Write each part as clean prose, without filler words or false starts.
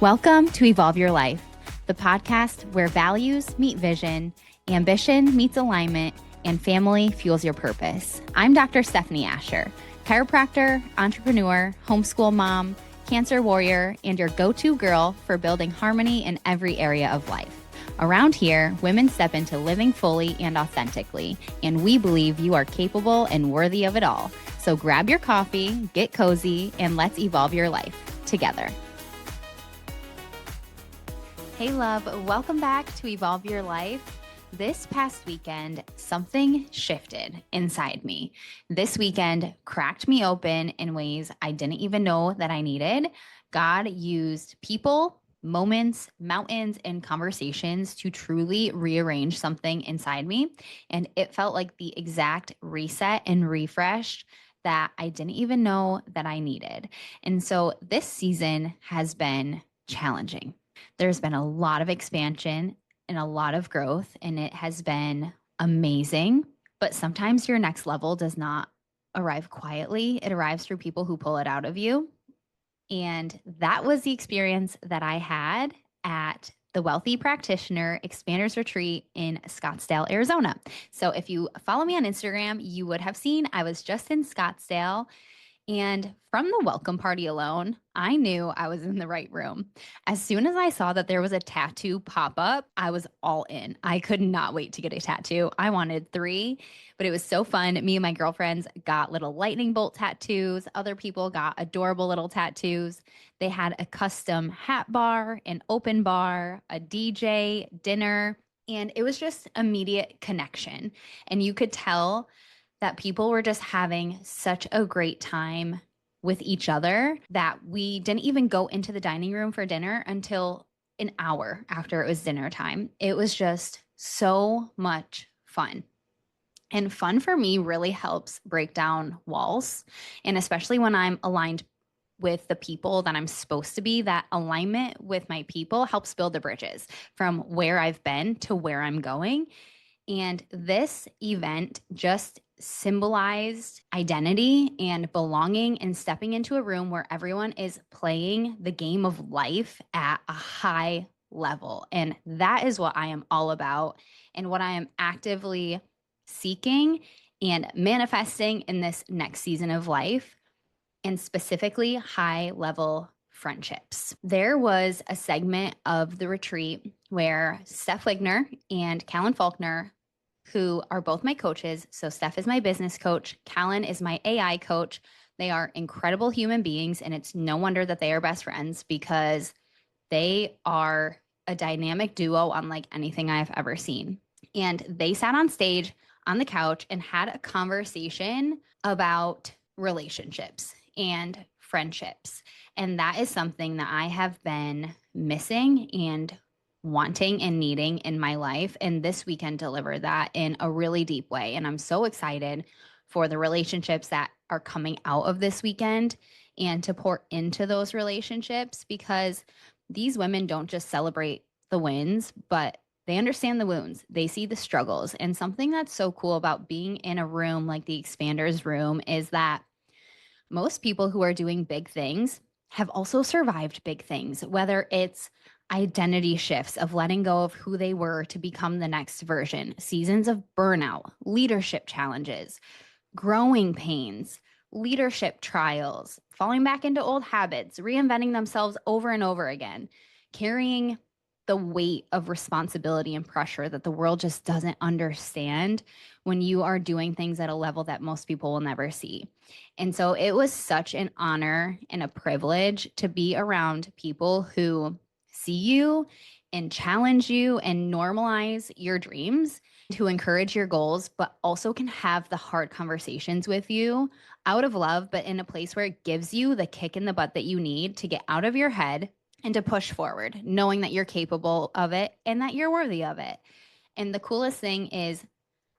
Welcome to Evolve Your Life, the podcast where values meet vision, ambition meets alignment, and family fuels your purpose. I'm Dr. Stephanie Asher, chiropractor, entrepreneur, homeschool mom, cancer warrior, and your go-to girl for building harmony in every area of life. Around here, women step into living fully and authentically, and we believe you are capable and worthy of it all. So grab your coffee, get cozy, and let's evolve your life together. Hey love, welcome back to Evolve Your Life. This past weekend, something shifted inside me. This weekend cracked me open in ways I didn't even know that I needed. God used people, moments, mountains, and conversations to truly rearrange something inside me. And it felt like the exact reset and refresh that I didn't even know that I needed. And so this season has been challenging. There's been a lot of expansion and a lot of growth, and it has been amazing. But sometimes your next level does not arrive quietly. It arrives through people who pull it out of you. And that was the experience that I had at the Wealthy Practitioner Expander Retreat in Scottsdale, Arizona. So if you follow me on Instagram, you would have seen I was just in Scottsdale. And from the welcome party alone, I knew I was in the right room. As soon as I saw that there was a tattoo pop up, I was all in. I could not wait to get a tattoo. I wanted 3, but it was so fun. Me and my girlfriends got little lightning bolt tattoos. Other people got adorable little tattoos. They had a custom hat bar, an open bar, a DJ, dinner, and it was just immediate connection. And you could tell that people were just having such a great time with each other that we didn't even go into the dining room for dinner until an hour after it was dinner time. It was just so much fun. And fun for me really helps break down walls. And especially when I'm aligned with the people that I'm supposed to be, that alignment with my people helps build the bridges from where I've been to where I'm going. And this event just symbolized identity and belonging and stepping into a room where everyone is playing the game of life at a high level. And that is what I am all about and what I am actively seeking and manifesting in this next season of life, and specifically high level friendships. There was a segment of the retreat where Steph Wigner and Callan Faulkner, who are both my coaches. So Steph is my business coach. Callan is my AI coach. They are incredible human beings, and it's no wonder that they are best friends because they are a dynamic duo unlike anything I've ever seen. And they sat on stage on the couch and had a conversation about relationships and friendships. And that is something that I have been missing and wanting and needing in my life. And this weekend delivered that in a really deep way. And I'm so excited for the relationships that are coming out of this weekend and to pour into those relationships, because these women don't just celebrate the wins, but they understand the wounds. They see the struggles. And something that's so cool about being in a room like the Expander's room is that most people who are doing big things have also survived big things, whether it's identity shifts of letting go of who they were to become the next version, seasons of burnout, leadership challenges, growing pains, leadership trials, falling back into old habits, reinventing themselves over and over again, carrying the weight of responsibility and pressure that the world just doesn't understand when you are doing things at a level that most people will never see. And so it was such an honor and a privilege to be around people who see you and challenge you and normalize your dreams, to encourage your goals, but also can have the hard conversations with you out of love, but in a place where it gives you the kick in the butt that you need to get out of your head and to push forward, knowing that you're capable of it and that you're worthy of it. And the coolest thing is,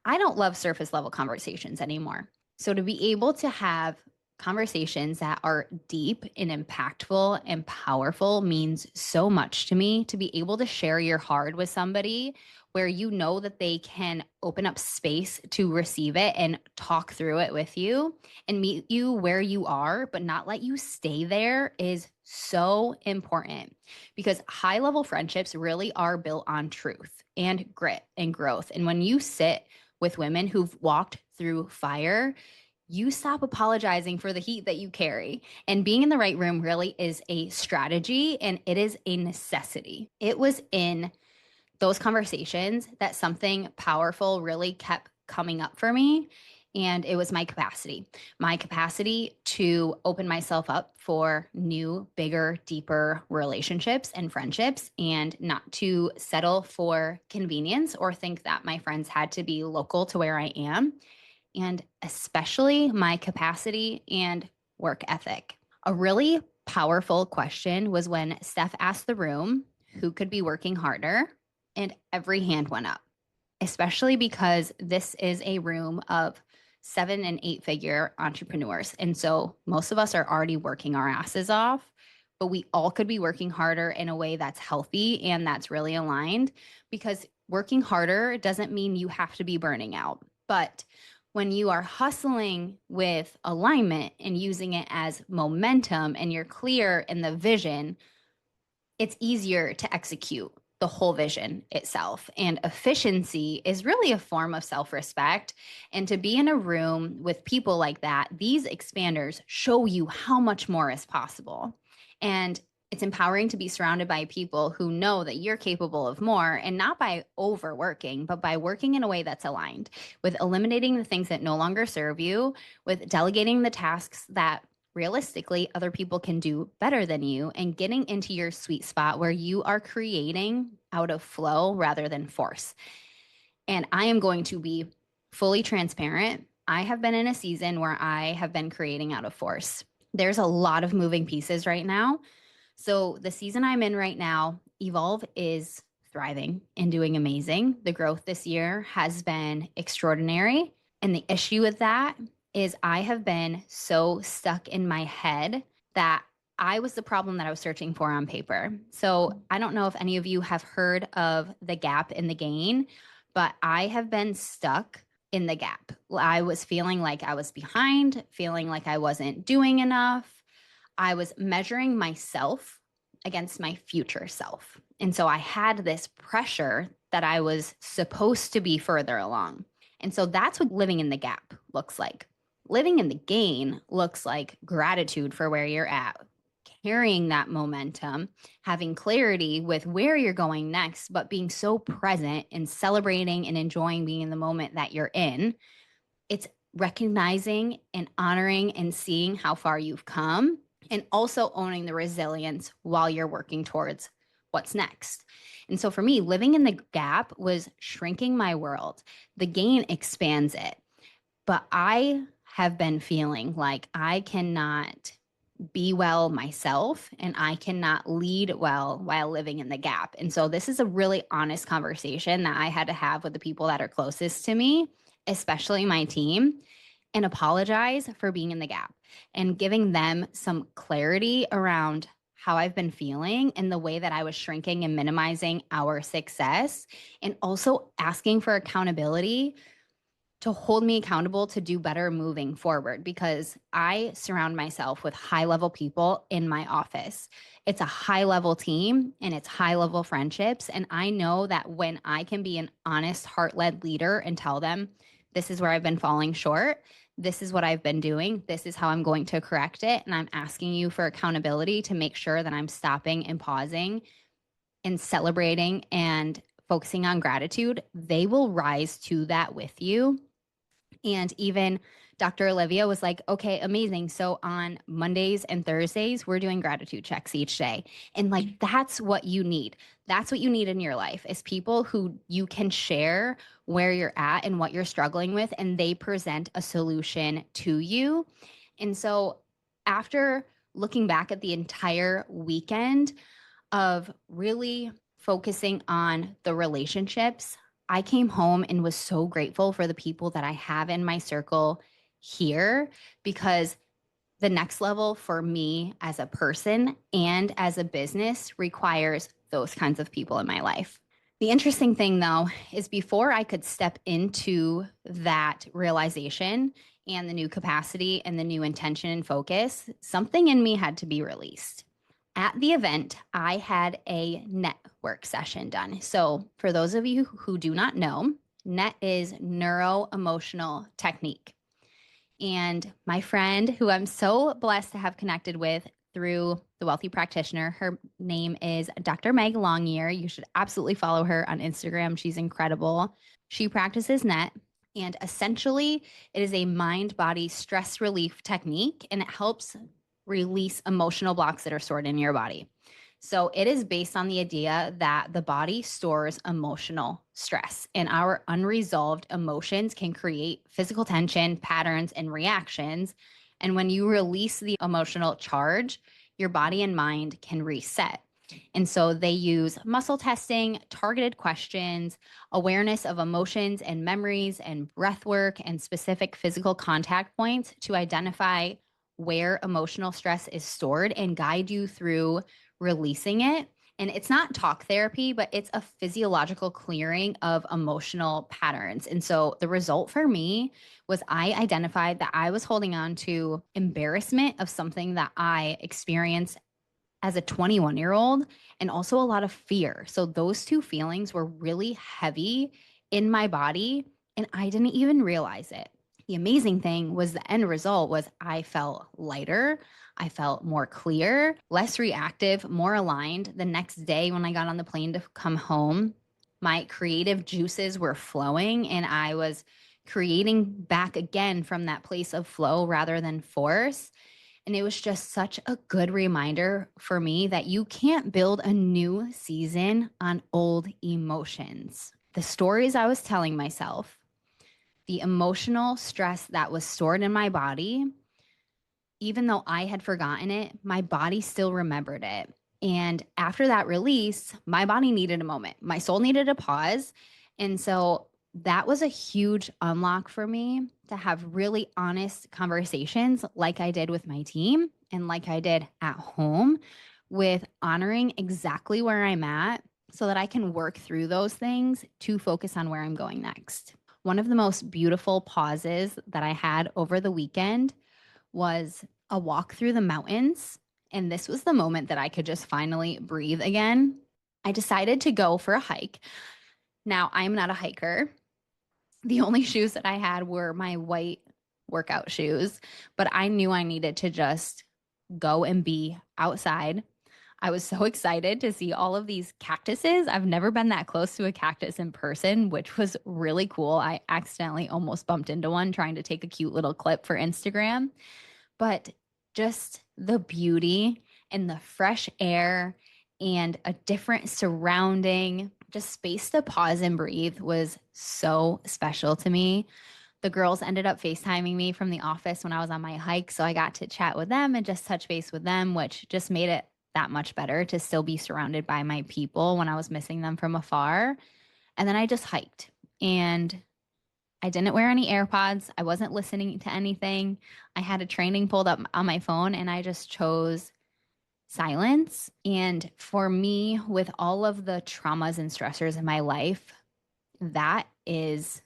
I don't love surface level conversations anymore. So to be able to have conversations that are deep and impactful and powerful means so much to me. To be able to share your heart with somebody where you know that they can open up space to receive it and talk through it with you and meet you where you are, but not let you stay there, is so important because high level friendships really are built on truth and grit and growth. And when you sit with women who've walked through fire, you stop apologizing for the heat that you carry. And being in the right room really is a strategy and it is a necessity. It was in those conversations that something powerful really kept coming up for me. And it was my capacity to open myself up for new, bigger, deeper relationships and friendships, and not to settle for convenience or think that my friends had to be local to where I am, and especially my capacity and work ethic. A really powerful question was when Steph asked the room who could be working harder, and every hand went up, especially because this is a room of 7 and 8 figure entrepreneurs. And so most of us are already working our asses off, but we all could be working harder in a way that's healthy and that's really aligned, because working harder doesn't mean you have to be burning out. But when you are hustling with alignment and using it as momentum and you're clear in the vision, it's easier to execute the whole vision itself. And efficiency is really a form of self-respect. And to be in a room with people like that, these expanders show you how much more is possible. And it's empowering to be surrounded by people who know that you're capable of more, and not by overworking, but by working in a way that's aligned with eliminating the things that no longer serve you, with delegating the tasks that realistically other people can do better than you, and getting into your sweet spot where you are creating out of flow rather than force. And I am going to be fully transparent. I have been in a season where I have been creating out of force. There's a lot of moving pieces right now. So the season I'm in right now, Evolve is thriving and doing amazing. The growth this year has been extraordinary. And the issue with that is I have been so stuck in my head that I was the problem that I was searching for on paper. So I don't know if any of you have heard of the gap in the gain, but I have been stuck in the gap. I was feeling like I was behind, feeling like I wasn't doing enough. I was measuring myself against my future self. And so I had this pressure that I was supposed to be further along. And so that's what living in the gap looks like. Living in the gain looks like gratitude for where you're at, carrying that momentum, having clarity with where you're going next, but being so present and celebrating and enjoying being in the moment that you're in. It's recognizing and honoring and seeing how far you've come, and also owning the resilience while you're working towards what's next. And so for me, living in the gap was shrinking my world. The gain expands it. But I have been feeling like I cannot be well myself and I cannot lead well while living in the gap. And so this is a really honest conversation that I had to have with the people that are closest to me, especially my team, and apologize for being in the gap and giving them some clarity around how I've been feeling and the way that I was shrinking and minimizing our success, and also asking for accountability to hold me accountable to do better moving forward, because I surround myself with high level people in my office. It's a high level team and it's high level friendships. And I know that when I can be an honest, heart led leader and tell them, this is where I've been falling short, this is what I've been doing, this is how I'm going to correct it, and I'm asking you for accountability to make sure that I'm stopping and pausing and celebrating and focusing on gratitude, they will rise to that with you. And even Dr. Olivia was like, okay, amazing. So on Mondays and Thursdays, we're doing gratitude checks each day. And like, that's what you need. That's what you need in your life, is people who you can share where you're at and what you're struggling with, and they present a solution to you. And so after looking back at the entire weekend of really focusing on the relationships, I came home and was so grateful for the people that I have in my circle here, because the next level for me as a person and as a business requires those kinds of people in my life. The interesting thing, though, is before I could step into that realization and the new capacity and the new intention and focus, something in me had to be released. At the event, I had a network session done. So, for those of you who do not know, NET is Neuro Emotional Technique. And my friend, who I'm so blessed to have connected with through the Wealthy Practitioner, her name is Dr. Meg Longyear. You should absolutely follow her on Instagram. She's incredible. She practices NET, and essentially, it is a mind body stress relief technique, and it helps release emotional blocks that are stored in your body. So it is based on the idea that the body stores emotional stress, and our unresolved emotions can create physical tension, patterns, and reactions. And when you release the emotional charge, your body and mind can reset. And so they use muscle testing, targeted questions, awareness of emotions and memories, and breath work and specific physical contact points to identify where emotional stress is stored and guide you through releasing it. And it's not talk therapy, but it's a physiological clearing of emotional patterns. And so the result for me was I identified that I was holding on to embarrassment of something that I experienced as a 21-year-old, and also a lot of fear. So those two feelings were really heavy in my body, and I didn't even realize it. The amazing thing was the end result was I felt lighter. I felt more clear, less reactive, more aligned. The next day when I got on the plane to come home, my creative juices were flowing, and I was creating back again from that place of flow rather than force. And it was just such a good reminder for me that you can't build a new season on old emotions. The stories I was telling myself, the emotional stress that was stored in my body, even though I had forgotten it, my body still remembered it. And after that release, my body needed a moment. My soul needed a pause. And so that was a huge unlock for me to have really honest conversations like I did with my team and like I did at home, with honoring exactly where I'm at so that I can work through those things to focus on where I'm going next. One of the most beautiful pauses that I had over the weekend was a walk through the mountains. And this was the moment that I could just finally breathe again. I decided to go for a hike. Now, I'm not a hiker. The only shoes that I had were my white workout shoes, but I knew I needed to just go and be outside. I was so excited to see all of these cactuses. I've never been that close to a cactus in person, which was really cool. I accidentally almost bumped into one trying to take a cute little clip for Instagram. But just the beauty and the fresh air and a different surrounding, just space to pause and breathe was so special to me. The girls ended up FaceTiming me from the office when I was on my hike. So I got to chat with them and just touch base with them, which just made it that much better to still be surrounded by my people when I was missing them from afar. And then I just hiked, and I didn't wear any AirPods. I wasn't listening to anything. I had a training pulled up on my phone, and I just chose silence. And for me, with all of the traumas and stressors in my life, that is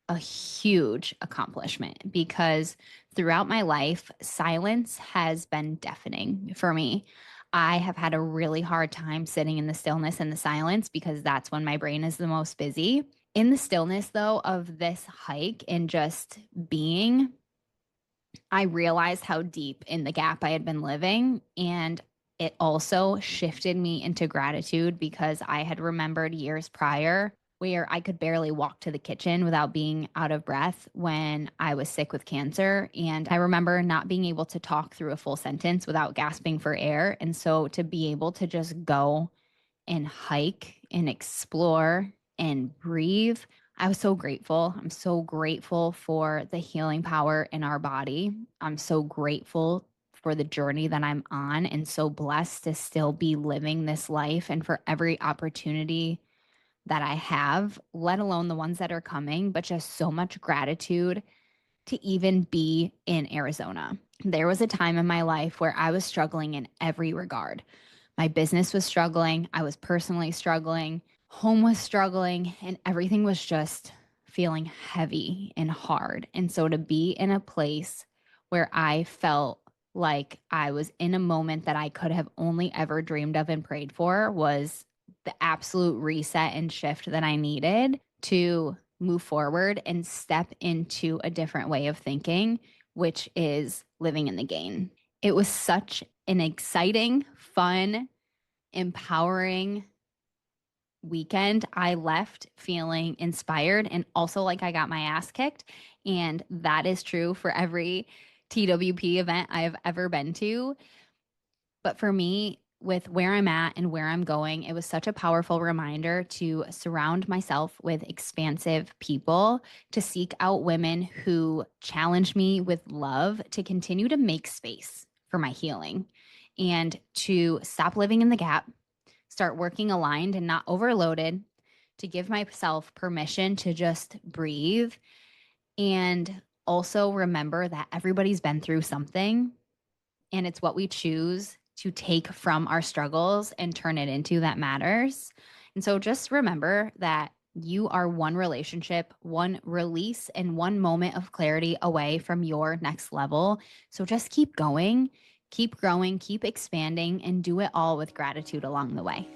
a huge accomplishment, because throughout my life, silence has been deafening for me. I have had a really hard time sitting in the stillness and the silence because that's when my brain is the most busy. In the stillness, though, of this hike and just being, I realized how deep in the gap I had been living. And it also shifted me into gratitude, because I had remembered years prior where I could barely walk to the kitchen without being out of breath when I was sick with cancer. And I remember not being able to talk through a full sentence without gasping for air. And so to be able to just go and hike and explore and breathe, I was so grateful. I'm so grateful for the healing power in our body. I'm so grateful for the journey that I'm on, and so blessed to still be living this life and for every opportunity that I have, let alone the ones that are coming, but just so much gratitude to even be in Arizona. There was a time in my life where I was struggling in every regard. My business was struggling. I was personally struggling. Home was struggling, and everything was just feeling heavy and hard. And so to be in a place where I felt like I was in a moment that I could have only ever dreamed of and prayed for, was the absolute reset and shift that I needed to move forward and step into a different way of thinking, which is living in the gain. It was such an exciting, fun, empowering weekend. I left feeling inspired and also like I got my ass kicked. And that is true for every TWP event I have ever been to. But for me, with where I'm at and where I'm going, it was such a powerful reminder to surround myself with expansive people, to seek out women who challenge me with love, to continue to make space for my healing, and to stop living in the gap, start working aligned and not overloaded, to give myself permission to just breathe, and also remember that everybody's been through something, and it's what we choose to take from our struggles and turn it into that matters. And so just remember that you are one relationship, one release, and one moment of clarity away from your next level. So just keep going, keep growing, keep expanding, and do it all with gratitude along the way.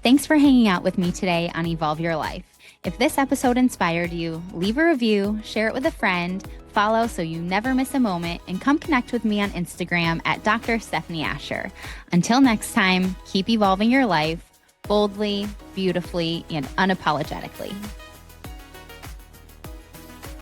Thanks for hanging out with me today on Evolve Your Life. If this episode inspired you, leave a review, share it with a friend, follow so you never miss a moment, and come connect with me on Instagram at Dr. Stephanie Asher. Until next time, keep evolving your life boldly, beautifully, and unapologetically.